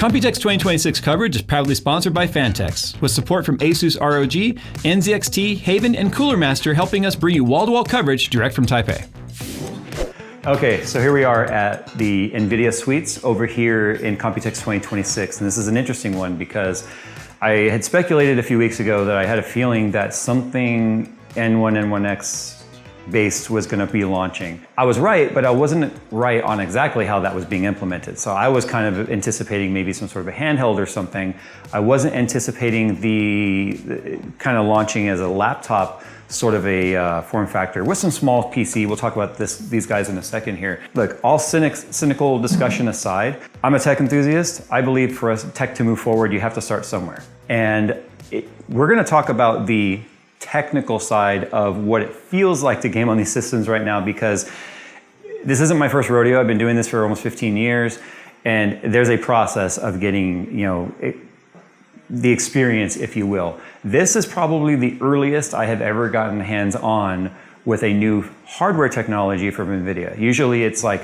Computex 2026 coverage is proudly sponsored by Fantex, with support from Asus ROG, NZXT, Haven, and Cooler Master helping us bring you wall-to-wall coverage direct from Taipei. Okay, so here we are at the NVIDIA suites over here in Computex 2026, and this is an interesting one because I had speculated a few weeks ago that I had a feeling that something N1, N1X based was going to be launching. I was right, but I wasn't right on exactly how that was being implemented. So I was kind of anticipating maybe some sort of a handheld or something. I wasn't anticipating the kind of launching as a laptop sort of a form factor with some small PC. We'll talk about these guys in a second here. Look, all cynical discussion aside, I'm a tech enthusiast. I believe for us tech to move forward, you have to start somewhere. And we're going to talk about the technical side of what it feels like to game on these systems right now, because this isn't my first rodeo. I've been doing this for almost 15 years, and there's a process of getting, the experience, if you will. This is probably the earliest I have ever gotten hands-on with a new hardware technology from NVIDIA. Usually it's like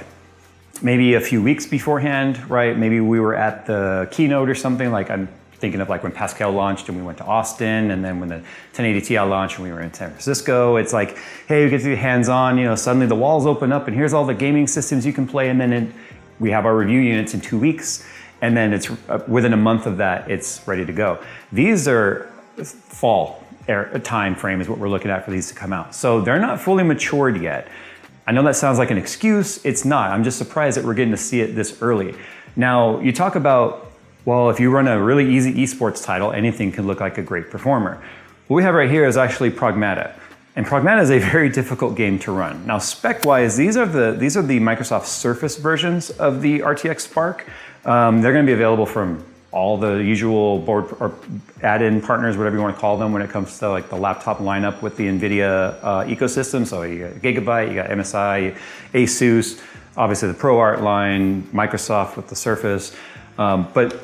maybe a few weeks beforehand, right? Maybe we were at the keynote or something. Like I'm thinking of like when Pascal launched and we went to Austin, and then when the 1080 Ti launched and we were in San Francisco. It's like, hey, we get to be hands-on, suddenly the walls open up and here's all the gaming systems you can play, and then we have our review units in 2 weeks, and then it's within a month of that, it's ready to go. These are fall time frame is what we're looking at for these to come out. So they're not fully matured yet. I know that sounds like an excuse. It's not. I'm just surprised that we're getting to see it this early. Now, you talk about, well, if you run a really easy esports title, anything can look like a great performer. What we have right here is actually Pragmata. And Pragmata is a very difficult game to run. Now, spec-wise, these are the Microsoft Surface versions of the RTX Spark. They're going to be available from all the usual board or add-in partners, whatever you want to call them, when it comes to like the laptop lineup with the NVIDIA ecosystem. So you got Gigabyte, you got MSI, Asus, obviously the ProArt line, Microsoft with the Surface. But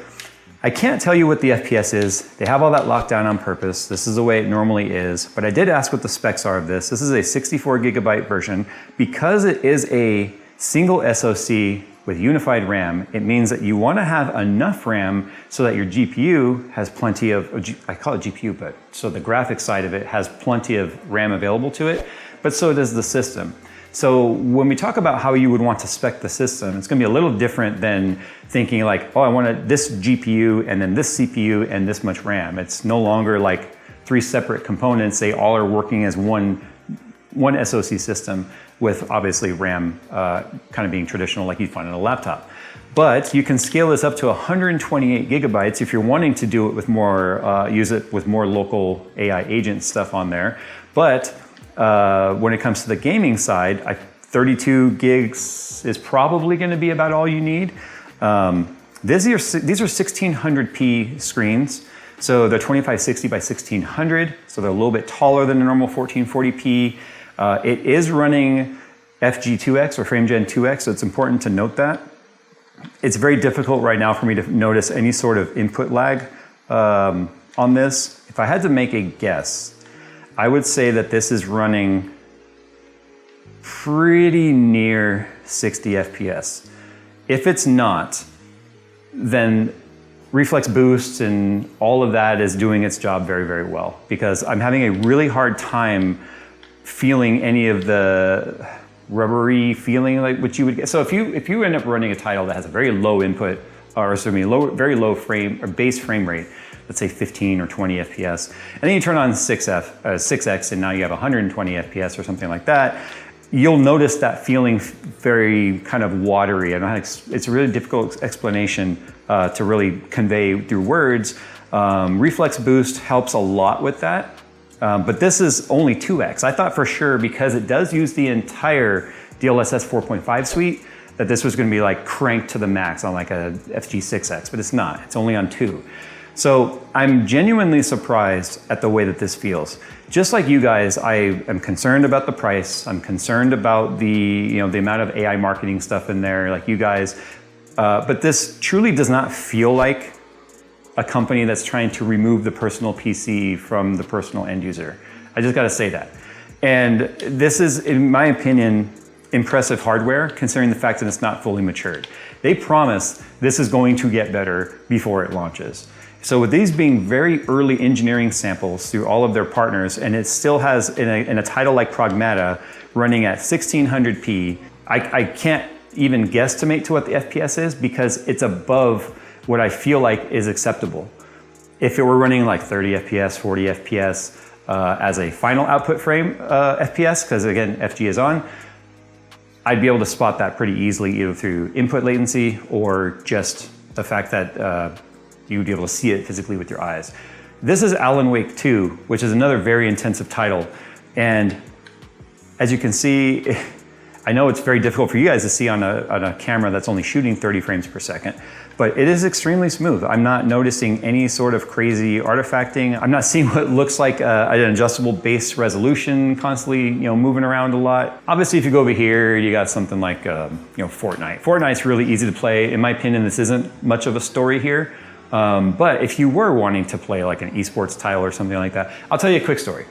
I can't tell you what the FPS is. They have all that locked down on purpose. This is the way it normally is. But I did ask what the specs are of this. This is a 64 gigabyte version. Because it is a single SoC with unified RAM, it means that you want to have enough RAM so that your GPU has plenty of, I call it GPU, but so the graphics side of it has plenty of RAM available to it, but so does the system. So when we talk about how you would want to spec the system, it's going to be a little different than thinking like, oh, I want this GPU and then this CPU and this much RAM. It's no longer like 3 separate components. They all are working as one SoC system, with obviously RAM kind of being traditional like you'd find on a laptop. But you can scale this up to 128 gigabytes if you're wanting to do it with more, use it with more local AI agent stuff on there. But when it comes to the gaming side, 32 gigs is probably going to be about all you need. These are 1600p screens. So they're 2560 by 1600. So they're a little bit taller than the normal 1440p. It is running FG2X or FrameGen 2X, so it's important to note that. It's very difficult right now for me to notice any sort of input lag on this. If I had to make a guess, I would say that this is running pretty near 60 FPS. If it's not, then reflex boost and all of that is doing its job very, very well, because I'm having a really hard time feeling any of the rubbery feeling like what you would get. So if you end up running a title that has a very low input, or very low base frame rate, let's say 15 or 20 FPS, and then you turn on 6X and now you have 120 FPS or something like that, you'll notice that feeling very kind of watery. I don't know how it's a really difficult explanation to really convey through words. Reflex boost helps a lot with that. But this is only 2X. I thought for sure, because it does use the entire DLSS 4.5 suite, that this was going to be like cranked to the max on like a FG6X, but it's not. It's only on 2. So I'm genuinely surprised at the way that this feels. Just like you guys, I am concerned about the price. I'm concerned about the amount of AI marketing stuff in there, like you guys. But this truly does not feel like a company that's trying to remove the personal PC from the personal end user. I just got to say that. And this is, in my opinion, impressive hardware considering the fact that it's not fully matured. They promise this is going to get better before it launches. So with these being very early engineering samples through all of their partners, and it still has in a title like Pragmata running at 1600p, I can't even guesstimate to what the FPS is because it's above what I feel like is acceptable. If it were running like 30 FPS, 40 FPS as a final output frame FPS, because again, FG is on, I'd be able to spot that pretty easily either through input latency or just the fact that you would be able to see it physically with your eyes. This is Alan Wake 2, which is another very intensive title. And as you can see, I know it's very difficult for you guys to see on a camera that's only shooting 30 frames per second, but it is extremely smooth. I'm not noticing any sort of crazy artifacting. I'm not seeing what looks like an adjustable base resolution constantly, moving around a lot. Obviously, if you go over here, you got something like, Fortnite. Fortnite's really easy to play. In my opinion, this isn't much of a story here. But if you were wanting to play like an esports title or something like that, I'll tell you a quick story.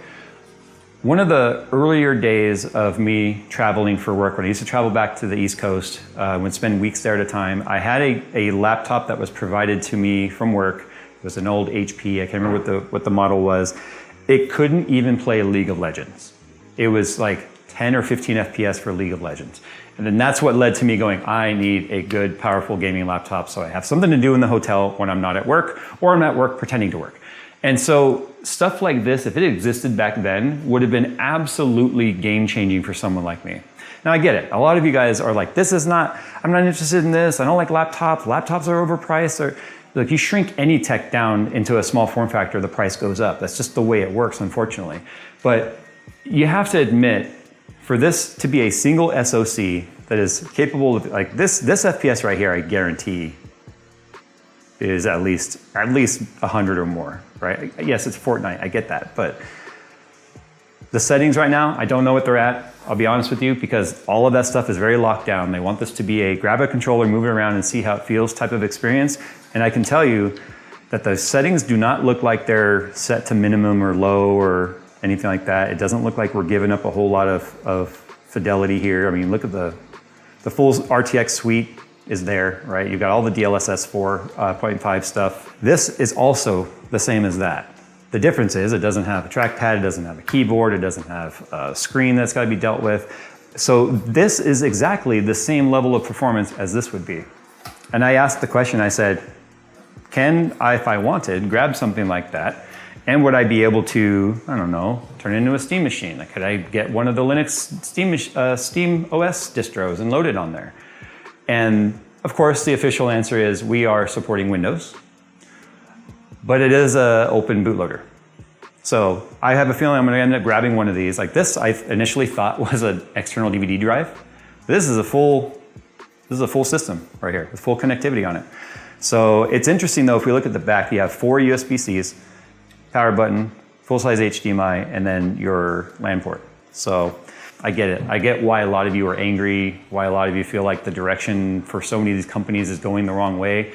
One of the earlier days of me traveling for work, when I used to travel back to the East Coast, would spend weeks there at a time, I had a laptop that was provided to me from work. It was an old HP, I can't remember what the model was. It couldn't even play League of Legends. It was like 10 or 15 FPS for League of Legends. And then that's what led to me going, I need a good, powerful gaming laptop so I have something to do in the hotel when I'm not at work, or I'm at work pretending to work. And so stuff like this, if it existed back then, would have been absolutely game-changing for someone like me. Now I get it. A lot of you guys are like, I'm not interested in this. I don't like laptops. Laptops are overpriced. Or look, you shrink any tech down into a small form factor, the price goes up. That's just the way it works, unfortunately. But you have to admit, for this to be a single SoC that is capable of, like this FPS right here, I guarantee is at least 100 or more, right? Yes, it's Fortnite, I get that, but the settings right now, I don't know what they're at, I'll be honest with you, because all of that stuff is very locked down. They want this to be a grab a controller, move it around and see how it feels type of experience. And I can tell you that the settings do not look like they're set to minimum or low or anything like that. It doesn't look like we're giving up a whole lot of fidelity here. I mean, look at the full RTX suite is there, right? You've got all the DLSS 4.5 stuff. This is also the same as that. The difference is it doesn't have a trackpad, it doesn't have a keyboard, it doesn't have a screen that's got to be dealt with. So this is exactly the same level of performance as this would be. And I asked the question, I said, can I, if I wanted, grab something like that? And would I be able to, I don't know, turn it into a Steam machine? Like, could I get one of the Linux Steam OS distros and load it on there? And of course, the official answer is we are supporting Windows, but it is an open bootloader. So I have a feeling I'm going to end up grabbing one of these. Like this, I initially thought was an external DVD drive. This is a full system right here with full connectivity on it. So it's interesting though, if we look at the back, you have 4 USB-Cs, power button, full-size HDMI, and then your LAN port. So I get it. I get why a lot of you are angry, why a lot of you feel like the direction for so many of these companies is going the wrong way.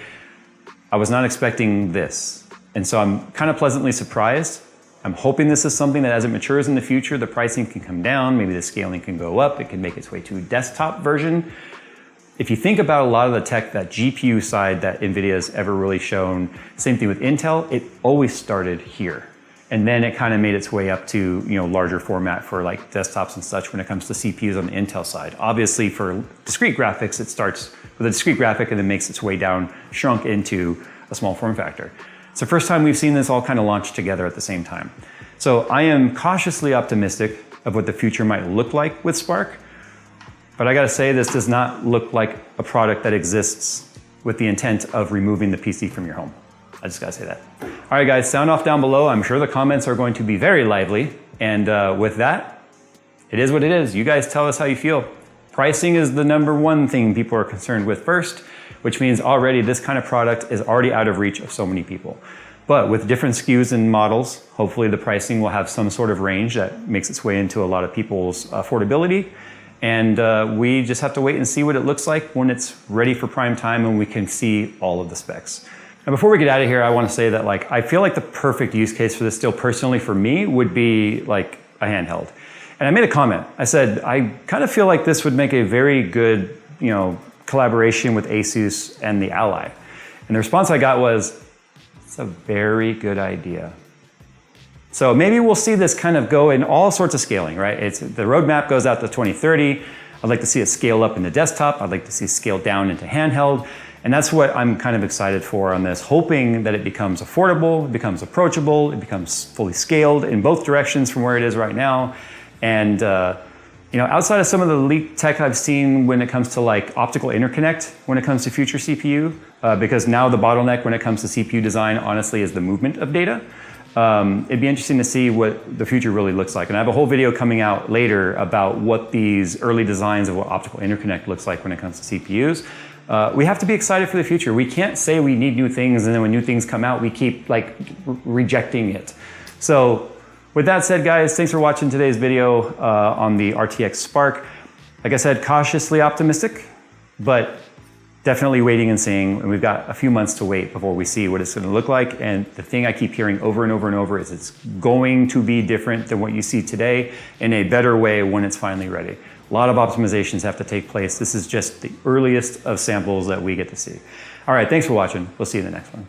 I was not expecting this. And so I'm kind of pleasantly surprised. I'm hoping this is something that as it matures in the future, the pricing can come down, maybe the scaling can go up, it can make its way to a desktop version. If you think about a lot of the tech, that GPU side that NVIDIA's ever really shown, same thing with Intel, it always started here. And then it kind of made its way up to larger format for like desktops and such when it comes to CPUs on the Intel side. Obviously for discrete graphics, it starts with a discrete graphic and then makes its way down, shrunk into a small form factor. It's the first time we've seen this all kind of launch together at the same time. So I am cautiously optimistic of what the future might look like with Spark. But I gotta say, this does not look like a product that exists with the intent of removing the PC from your home. I just gotta say that. All right guys, sound off down below. I'm sure the comments are going to be very lively. And with that, it is what it is. You guys tell us how you feel. Pricing is the #1 thing people are concerned with first, which means already this kind of product is already out of reach of so many people. But with different SKUs and models, hopefully the pricing will have some sort of range that makes its way into a lot of people's affordability. And we just have to wait and see what it looks like when it's ready for prime time and we can see all of the specs. And before we get out of here, I want to say that I feel like the perfect use case for this still personally for me would be like a handheld. And I made a comment. I said, I kind of feel like this would make a very good, collaboration with ASUS and the Ally. And the response I got was, it's a very good idea. So maybe we'll see this kind of go in all sorts of scaling, right? The roadmap goes out to 2030. I'd like to see it scale up into desktop. I'd like to see it scale down into handheld. And that's what I'm kind of excited for on this, hoping that it becomes affordable, it becomes approachable, it becomes fully scaled in both directions from where it is right now. And outside of some of the leaked tech I've seen when it comes to like optical interconnect, when it comes to future CPU, because now the bottleneck when it comes to CPU design, honestly, is the movement of data. It'd be interesting to see what the future really looks like. And I have a whole video coming out later about what these early designs of what optical interconnect looks like when it comes to CPUs. We have to be excited for the future. We can't say we need new things and then when new things come out, we keep rejecting it. So with that said, guys, thanks for watching today's video on the RTX Spark. Like I said, cautiously optimistic, but definitely waiting and seeing, and we've got a few months to wait before we see what it's going to look like. And the thing I keep hearing over and over and over is it's going to be different than what you see today in a better way when it's finally ready. A lot of optimizations have to take place. This is just the earliest of samples that we get to see. All right, thanks for watching. We'll see you in the next one.